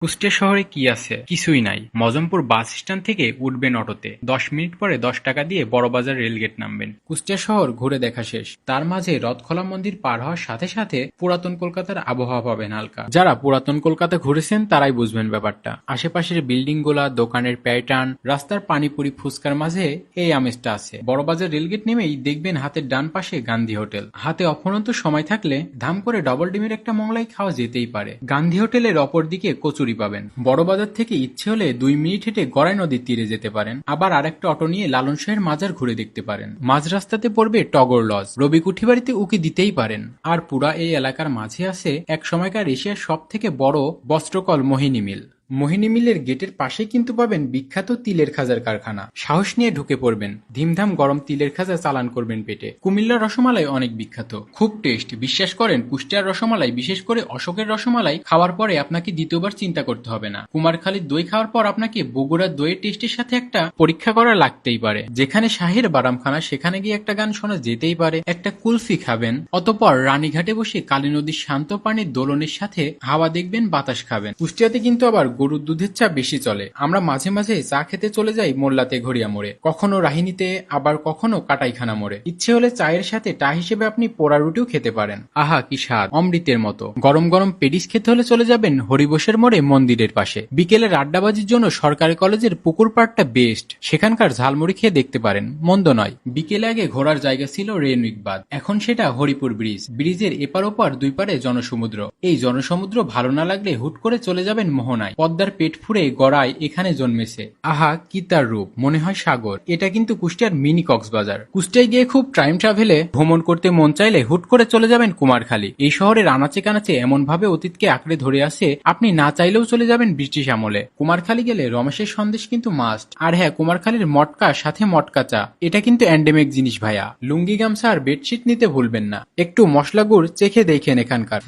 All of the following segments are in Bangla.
কুষ্টিয়া শহরে কি আছে? কিছুই নাই। মজমপুর বাস স্ট্যান্ড থেকে উঠবেন অটোতে, ১০ মিনিট পরে ১০ টাকা দিয়ে বড়বাজার রেলগেট নামবেন। কুষ্টিয়া শহর ঘুরে দেখা শেষ। তার মাঝে রথখোলা মন্দির পার হওয়ার সাথে সাথে পুরাতন কলকাতার আবহাওয়া পাবেন হালকা। যারা পুরাতন কলকাতা ঘুরেছেন তারাই বুঝবেন ব্যাপারটা। আশেপাশের বিল্ডিং গুলা, দোকানের প্যাটার্ন, রাস্তার পানিপুরি ফুচকার মাঝে এই আমেজটা আছে। বড়বাজার রেলগেট নেমেই দেখবেন হাতের ডান পাশে গান্ধী হোটেল। হাতে অফুরন্ত সময় থাকলে ধাম করে ডবল ডিমের একটা মোগলাই খাওয়া যেতেই পারে। গান্ধী হোটেলের অপর দিকে কচুরি পাবেন। বড়বাজার থেকে ইচ্ছে হলে ২ মিনিট হেঁটে গড়াই নদীর তীরে যেতে পারেন। আবার আরেকটা অটো নিয়ে লালন শাহের মাজার ঘুরে দেখতে পারেন। মাঝ রাস্তাতে পড়বে টগর লজ, রবি কুঠিবাড়িতে উকি দিতেই পারেন। আর পুরা এই এলাকার মাঝে আছে এক সময়কার এশিয়ার সব থেকে বড় বস্ত্রকল মোহিনী মিল। মোহিনী মিলের গেটের পাশে কিন্তু পাবেন বিখ্যাত তিলের খাজার কারখানা। সাহস নিয়ে ঢুকে পড়বেন, ধিমধাম গরম তিলের খাজা চালান করবেন পেটে। কুমিল্লার রসমালাই অনেক বিখ্যাত, খুব টেস্ট। বিশ্বাস করেন কুষ্টিয়ার রসমালাই, বিশেষ করে অশোকের রসমালাই খাওয়ার পরে আপনাকে দ্বিতীয়বার চিন্তা করতে হবে না। কুমারখালীর দই খাওয়ার পর আপনাকে বগুড়ার দইয়ের টেস্টের সাথে একটা পরীক্ষা করা লাগতেই পারে। যেখানে শাহের বারামখানা, সেখানে গিয়ে একটা গান শোনা যেতেই পারে। একটা কুলফি খাবেন, অতঃপর রানীঘাটে বসে কালী নদীর শান্ত পানির দোলনের সাথে হাওয়া দেখবেন, বাতাস খাবেন। কুষ্টিয়াতে কিন্তু আবার গরুর দুধের চা বেশি চলে। আমরা মাঝে মাঝে চা খেতে চলে যাই মোল্লাতে ঘড়িয়া মোড়ে, কখনো রাহিনীতে, আবার কখনো কাটাইখানা মোড়ে। ইচ্ছে হলে চায়ের সাথে টা হিসেবে আপনি পোড়া রুটিও খেতে পারেন। আহা কি স্বাদ, অমৃতের মতো। গরম গরম পেডিস খেতে হলে চলে যাবেন হরিবোসের মোড়ে মন্দিরের পাশে। বিকেলের আড্ডাবাজির জন্য সরকারি কলেজের পুকুর পাড়টা বেস্ট, সেখানকার ঝালমুড়ি খেয়ে দেখতে পারেন, মন্দ নয়। বিকেলে আগে ঘোরার জায়গা ছিল রেনউইক বাঁধ, এখন সেটা হরিপুর ব্রিজ। ব্রিজের এপার ওপার দুই পারে জনসমুদ্র। এই জনসমুদ্র ভালো না লাগলে হুট করে চলে যাবেন মোহনায়। পদ্মার পেট ফুরে গড়াই এখানে জন্মেছে। আহা কি তার রূপ, মনে হয় সাগর। এটা কিন্তু কুষ্টিয়ার মিনি কক্সবাজার। কুষ্টিয়ায় গিয়ে খুব টাইম ট্রাভেলে ভ্রমণ করতে মন চাইলে হুট করে চলে যাবেন কুমারখালী। এই শহরের আনাচে কানাচে এমন ভাবে অতীতকে আঁকড়ে ধরে আছে, আপনি না চাইলেও চলে যাবেন ব্রিটিশ আমলে। কুমারখালী গেলে রমেশের সন্দেশ কিন্তু মাস্ট। আর হ্যাঁ, কুমারখালীর মটকা সাথে মটকা চা, এটা কিন্তু এন্ডেমিক জিনিস ভাইয়া। লুঙ্গি গামছা আর বেডশিট নিতে ভুলবেন না। একটু মশলা গুড় চেখে দেখেন এখানকার।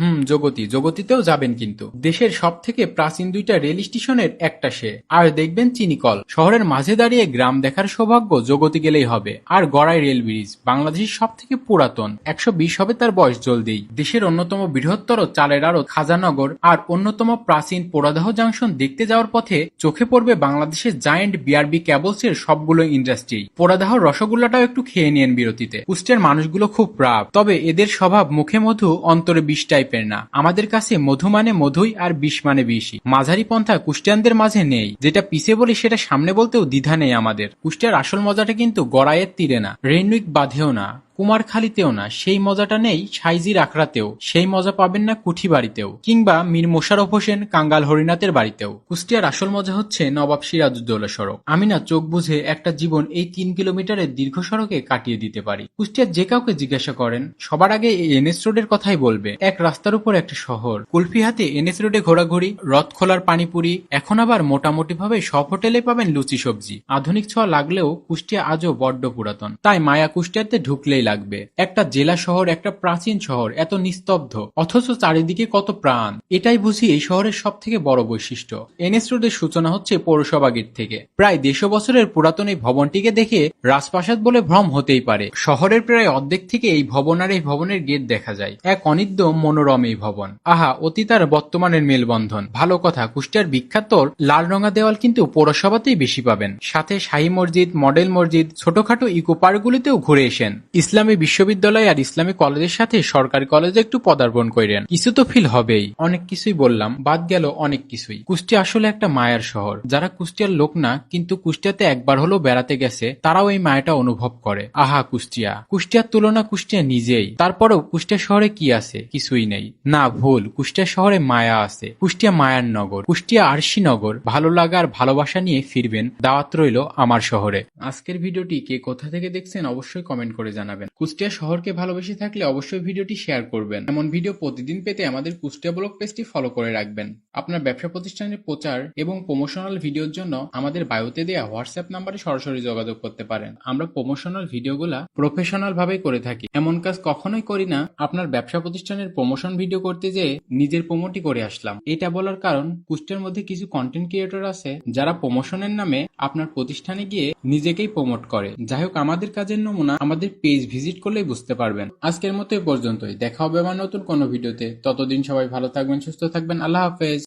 জগতিতেও যাবেন কিন্তু। দেশের সব থেকে প্রাচীন দুইটা রেল স্টেশনের একটা সে। আর দেখবেন চিনিকল। শহরের মাঝে দাঁড়িয়ে গ্রাম দেখার সৌভাগ্য জগতি গেলেই হবে। আর গড়াই রেল ব্রিজ, বাংলাদেশের সব থেকে পুরাতন, ১২০ হবে তার বয়স জলদিই। দেশের অন্যতম বৃহত্তর চালের আড়ত খাজানগর আর অন্যতম প্রাচীন পোড়াদাহ জাংশন দেখতে যাওয়ার পথে চোখে পড়বে বাংলাদেশের জায়েন্ট বিআরবি কেবলস এর সবগুলো ইন্ডাস্ট্রি। পোড়াদাহ রসগোল্লাটাও একটু খেয়ে নিয়েন বিরতিতে। কুষ্টিয়ার মানুষগুলো খুব প্রাপ, তবে এদের স্বভাব মুখে মধু অন্তরে বিষ টাইপের না। আমাদের কাছে মধু মানে মধুই আর বিষ মানে বিষই। মাঝারি পন্থা কুষ্টিয়ানদের মাঝে নেই। যেটা পিছে বলি সেটা সামনে বলতেও দ্বিধা নেই আমাদের। কুষ্টিয়ার আসল মজাটা কিন্তু গড়াইয়ের তীরে না, রেনউইক বাঁধেও না, কুমারখালীতেও না। সেই মজাটা নেই সাইজির আখড়াতেও, সেই মজা পাবেন না কুঠিবাড়িতেও, কিংবা মীর মোশাররফ হোসেন কাঙ্গাল হরিনাথের বাড়িতেও। কুষ্টিয়ার আসল মজা হচ্ছে নবাব সিরাজউদ্দৌলা সড়ক। আমি না চোখ বুঝে একটা জীবন এই ৩ কিলোমিটারের দীর্ঘ সড়কে কাটিয়ে দিতে পারি। কুষ্টিয়ার যে কাউকে জিজ্ঞাসা করেন, সবার আগে এই এনএস রোডের কথাই বলবে। এক রাস্তার উপর একটা শহর, কুলফি হাতে এনএস রোডে ঘোরাঘুরি, রথ খোলার পানিপুরি। এখন আবার মোটামুটি ভাবে সব হোটেলে পাবেন লুচি সবজি। আধুনিক ছোঁয়া লাগলেও কুষ্টিয়া আজও বড্ড পুরাতন। তাই মায়া কুষ্টিয়াতে ঢুকলেই লাগবে। একটা জেলা শহর, একটা প্রাচীন শহর, এত নিস্তব্ধ, অথচ চারিদিকে কত প্রাণ। এটাই বুঝি এই শহরের সব থেকে বড় বৈশিষ্ট্য। এনএস রোডের সূচনা হচ্ছে পৌরসভা গেট থেকে। প্রায় ১৫০ বছরের পুরাতন এই ভবনটিকে দেখে রাজপ্রাসাদ বলে ভ্রম হতেই পারে। শহরের প্রায় অর্ধেক থেকে এই ভবন আর এই ভবনের গেট দেখা যায়। এক অনিদ্য মনোরম এই ভবন। আহা, অতীত আর বর্তমানের মেলবন্ধন। ভালো কথা, কুষ্টিয়ার বিখ্যাত লাল রঙা দেওয়াল কিন্তু পৌরসভাতেই বেশি পাবেন। সাথে শাহী মসজিদ, মডেল মসজিদ, ছোটখাটো ইকো পার্কগুলিতেও ঘুরে এসেন। ইসলামী বিশ্ববিদ্যালয় আর ইসলামী কলেজের সাথে সরকারি কলেজে একটু পদার্পণ করেন, কিছু তো ফিল হবেই। অনেক কিছুই বললাম, বাদ গেল অনেক কিছুই। কুষ্টিয়া আসলে একটা মায়ার শহর। যারা কুষ্টিয়ার লোক না কিন্তু কুষ্টিয়াতে একবার হলেও বেড়াতে গেছে, তারাও এই মায়াটা অনুভব করে। আহা কুষ্টিয়া, কুষ্টিয়ার তুলনা কুষ্টিয়া নিজেই। তারপরেও কুষ্টিয়া শহরে কি আছে? কিছুই নেই। না, ভুল, কুষ্টিয়া শহরে মায়া আছে। কুষ্টিয়া মায়ার নগর, কুষ্টিয়া আরশি নগর। ভালো লাগা আর ভালোবাসা নিয়ে ফিরবেন। দাওয়াত রইল আমার শহরে। আজকের ভিডিওটি কে কোথা থেকে দেখছেন অবশ্যই কমেন্ট করে জানাবেন। কুষ্টিয়া শহরকে ভালোবেসে থাকলে অবশ্যই ভিডিওটি শেয়ার করবেন। এমন ভিডিও প্রতিদিন পেতে আমাদের কুষ্টিয়া ব্লগ পেজটি ফলো করে রাখবেন। আপনার ব্যবসা প্রতিষ্ঠানের প্রচার এবং প্রমোশনাল ভিডিওর জন্য আমাদের বায়োতে দেওয়া হোয়াটসঅ্যাপ নাম্বারে সরাসরি যোগাযোগ করতে পারেন। আমরা প্রমোশনাল ভিডিওগুলা প্রফেশনাল ভাবে করে থাকি। এমন কাজ কখনোই করি না আপনার ব্যবসা প্রতিষ্ঠানের প্রমোশন ভিডিও করতে যেয়ে নিজের প্রমোটই করে আসলাম। এটা বলার কারণ, কুষ্টিয়ার মধ্যে কিছু কন্টেন্ট ক্রিয়েটর আছে যারা প্রমোশনের নামে আপনার প্রতিষ্ঠানে গিয়ে নিজেকেই প্রমোট করে। যাই হোক, আমাদের কাজের নমুনা আমাদের পেজ ভিজিট করলেই বুঝতে পারবেন। আজকের মতো এই পর্যন্তই। দেখা হবে আবার নতুন কোনো ভিডিওতে। ততদিন সবাই ভালো থাকবেন, সুস্থ থাকবেন। আল্লাহ হাফেজ।